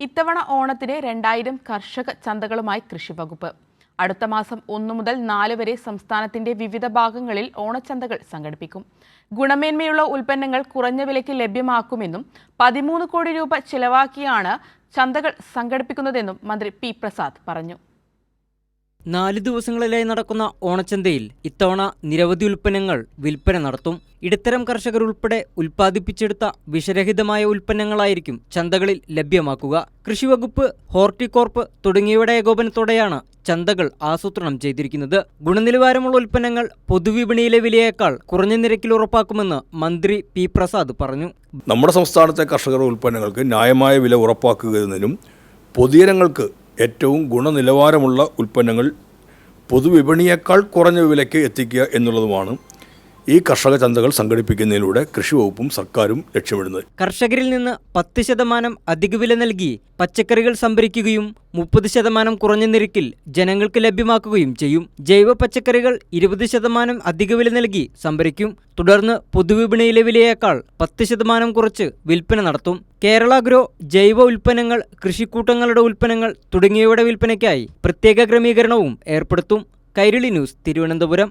ഇത്തവണ ഓണത്തിന് 2000 കർഷക ചന്തകളുമായി കൃഷിവകുപ്പ്. അടുത്ത മാസം 1 മുതൽ 4 വരെ സംസ്ഥാനത്തിന്റെ വിവിധ ഭാഗങ്ങളിൽ ഓണച്ചന്തകൾ സംഘടിപ്പിക്കും. ഗുണമേന്മയുള്ള ഉൽപ്പന്നങ്ങൾ കുറഞ്ഞ വിലയ്ക്ക് ലഭ്യമാക്കുമെന്നും 13 കോടി രൂപ ചിലവാക്കിയാണ് ചന്തകൾ സംഘടിപ്പിക്കുന്നതെന്നും മന്ത്രി പി പ്രസാദ് പറഞ്ഞു. 4 ദിവസങ്ങളിലായി നടക്കുന്ന ഓണച്ചന്തയിൽ ഇത്തവണ നിരവധി ഉൽപ്പന്നങ്ങൾ വിൽപ്പന നടത്തും. ഇടത്തരം കർഷകർ ഉൾപ്പെടെ ഉൽപ്പാദിപ്പിച്ചെടുത്ത വിഷരഹിതമായ ഉൽപ്പന്നങ്ങളായിരിക്കും ചന്തകളിൽ ലഭ്യമാക്കുക. കൃഷിവകുപ്പ്, ഹോർട്ടികോർപ്പ് തുടങ്ങിയവയുടെ ഏകോപനത്തോടെയാണ് ചന്തകൾ ആസൂത്രണം ചെയ്തിരിക്കുന്നത്. ഗുണനിലവാരമുള്ള ഉൽപ്പന്നങ്ങൾ പൊതുവിപണിയിലെ വിലയേക്കാൾ കുറഞ്ഞ നിരക്കിൽ ഉറപ്പാക്കുമെന്ന് മന്ത്രി പി പ്രസാദ് പറഞ്ഞു. നമ്മുടെ സംസ്ഥാനത്തെ കർഷകരുടെ ഉൽപ്പന്നങ്ങൾക്ക് ന്യായമായ വില ഉറപ്പാക്കുന്നതിനും പൊതുജനങ്ങൾക്ക് ഏറ്റവും ഗുണനിലവാരമുള്ള ഉൽപ്പന്നങ്ങൾ പൊതുവിപണിയേക്കാൾ കുറഞ്ഞ വിലയ്ക്ക് എത്തിക്കുക എന്നുള്ളതുമാണ് ഈ കർഷക ചന്തകൾ സംഘടിപ്പിക്കുന്നതിലൂടെ കൃഷിവകുപ്പും സർക്കാരും ലക്ഷ്യമിടുന്നത്. കർഷകരിൽ നിന്ന് 10% അധിക വില നൽകി പച്ചക്കറികൾ സംഭരിക്കുകയും 30% കുറഞ്ഞ നിരക്കിൽ ജനങ്ങൾക്ക് ലഭ്യമാക്കുകയും ചെയ്യും. ജൈവ പച്ചക്കറികൾ 20% അധിക വില നൽകി സംഭരിക്കും. തുടർന്ന് പൊതുവിപണിയിലെ വിലയേക്കാൾ 10% കുറച്ച് വിൽപ്പന നടത്തും. കേരള ഗ്രോ, ജൈവ ഉൽപ്പന്നങ്ങൾ, കൃഷിക്കൂട്ടങ്ങളുടെ ഉൽപ്പന്നങ്ങൾ തുടങ്ങിയവയുടെ വിൽപ്പനയ്ക്കായി പ്രത്യേക ക്രമീകരണവും ഏർപ്പെടുത്തും. കൈരളി ന്യൂസ്, തിരുവനന്തപുരം.